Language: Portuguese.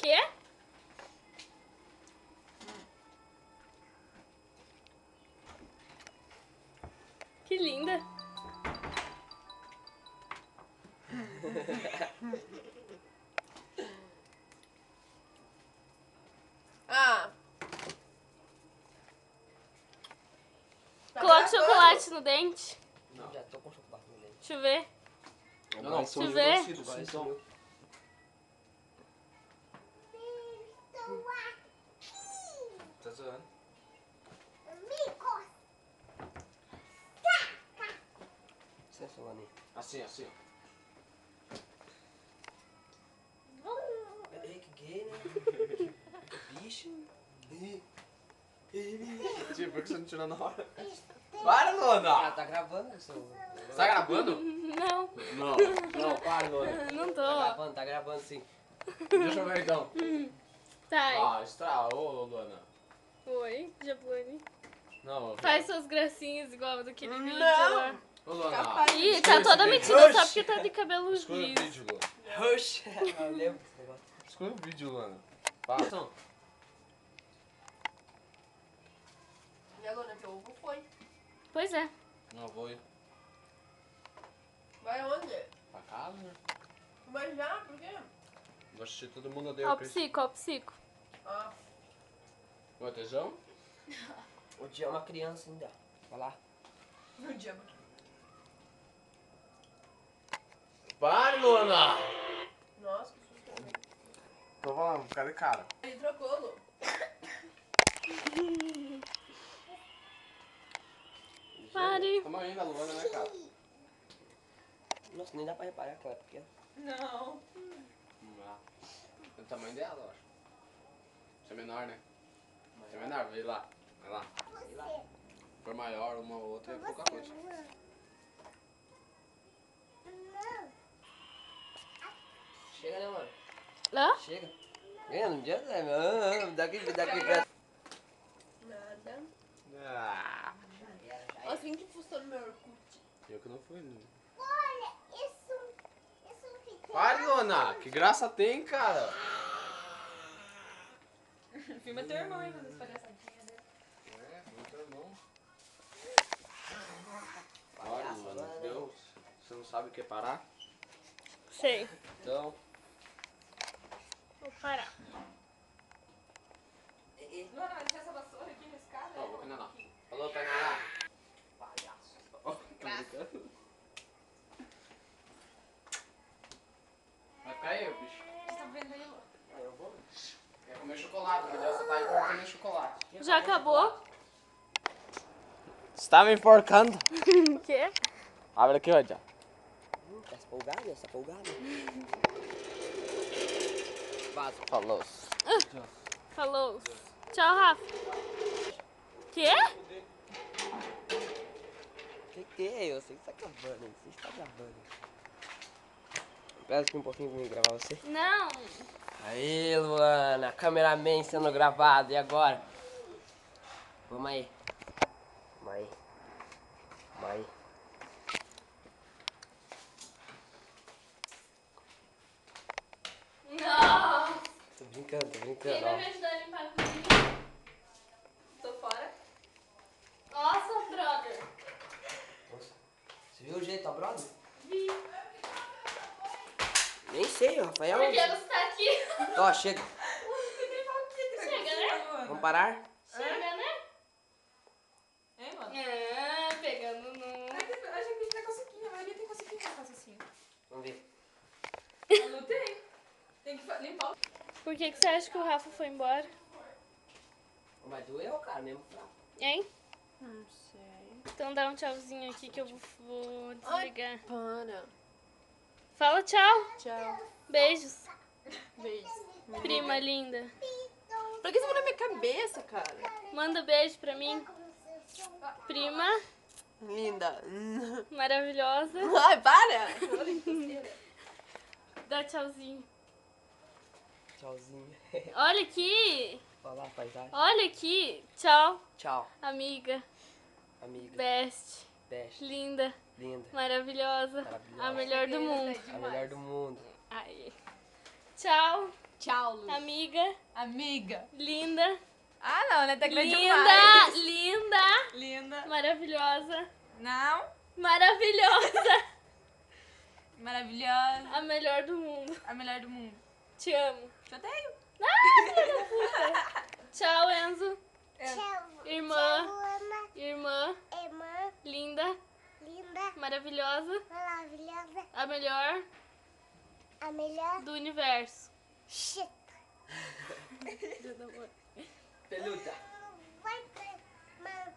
Quê? Que linda. Ah. Coloca chocolate no dente. Não. Já tô com chocolate no dente. Deixa eu ver. Não, Deixa eu ver. Então. Tá zoando? Você é Solane. Assim, assim, ó. Ei, que gay, né? Bicho. Tipo, por que você não tirou na hora? Para, Luana! Ah, tá gravando, seu. Você tá gravando? Não, Não, para, Luana. não tô. Tá gravando sim. Deixa eu ver então. Tá. Ô, Luana. Oi, Jabune. Não, Faz suas gracinhas igual daquele vídeo Não. lá. Ô, Luana. Capaz. Ih, tá toda metida só porque tá de cabelo Exclui o liso. vídeo, Luana. Oxi, eu lembro desse negócio. Exclui o vídeo, Luana. Passa. E a Luna, teu ovo foi. Pois é. Não, vou ir Vai onde? pra casa, né? Mas já, por quê? Vou assistir Todo Mundo Odeia Ó o o Chris. psico, ó o psico. Ah. Ô, tesão? O dia é uma criança ainda. Vai lá. No dia. Para, Luana! Nossa, que susto. Tô falando, cadê cara? Ele trocou, Lu. Pare. Tamanho da Luana, né, cara? Nossa, nem dá pra reparar que ela é pequena. Não. Vamos lá. É o tamanho dela, eu acho. Você é menor, né? Você é menor, vê lá. Vai lá. Sei lá. Se for maior, uma ou outra é pouca coisa. Chega, né, mano? Hã? Chega. Ganha, não adianta, né? Daqui pra... Nada. Ah, Nossa, quem que postou no meu Orkut? eu que não fui, né? Olha, isso fica... Para, Luana! Que graça tem, cara? Filma teu irmão aí fazendo as palhaçadinhas dele. É, muito irmão. Para, Palhaço, Luana, né? Deus. Você não sabe o que é parar? Sei. Então, Vou parar. Luna, vai deixar essa vassoura aqui nesse cara? ó, vou pegar lá. Falou, pega lá. Palhaço. Ó, tô brincando. Vai ficar aí, bicho. Você tá vendo aí, Lu? Ah, eu vou. Quer comer chocolate, porque você tá aí pra comer chocolate. Já acabou? Você tá me enforcando? O quê? Abre aqui, ó, já. Tá folgado, essa folgada. Vaso. Falou. Falou. Tchau, Rafa. Quê? Que é? Eu sei que tá gravando, hein? Você está gravando. Espera aqui um pouquinho pra mim gravar você. Não. Aí, Luana, cameraman sendo gravado, e agora? Vamos aí. Vamos aí. Vamos aí. Não. Tô brincando, Quem vai me ó. ajudar a limpar a cozinha? Tô fora. Nossa, brother. Nossa. Você viu o jeito, ó, brother? Vi. Nem sei, Rafael. Por que você tá aqui? Ó, chega. Chega, né? Vamos parar? Chega, né? Hein, mano? Ah, pegando no... Acho que a gente tem cocequinha. A maioria tem cocequinha pra fazer assim. Vamos ver. Eu não tem. Tem que limpar o... Por que você acha que o Rafa foi embora? Mas doeu, cara, mesmo fraco. Hein? Não sei. Então dá um tchauzinho aqui que eu vou desligar. Para. Fala tchau. Tchau. Beijos. Beijo. Prima linda. Por que você falou na minha cabeça, cara? Manda beijo pra mim. Prima Linda. maravilhosa. Ai, para! Olha que coceira. Dá tchauzinho. Tchauzinho. Olha aqui. Olha lá a paisagem. Olha aqui. Tchau, Tchau, amiga. amiga. Best. Best. Linda. Linda. Maravilhosa. Maravilhosa. A melhor do mundo. A melhor do mundo. Aí. Tchau. Tchau, Lu. Amiga. Amiga. Linda. Ah, não, né? Tá grande Linda. demais. Linda. Linda. Maravilhosa. Não. Maravilhosa. Maravilhosa. A melhor do mundo. A melhor do mundo. Te amo. Te odeio. Tchau, Enzo. Tchau. Irmã. Tchau, Ana. Irmã. Irmã. Linda. Linda. Maravilhosa. Maravilhosa. A melhor A melhor. do universo. Shit. Peluda. Vai ter. Mas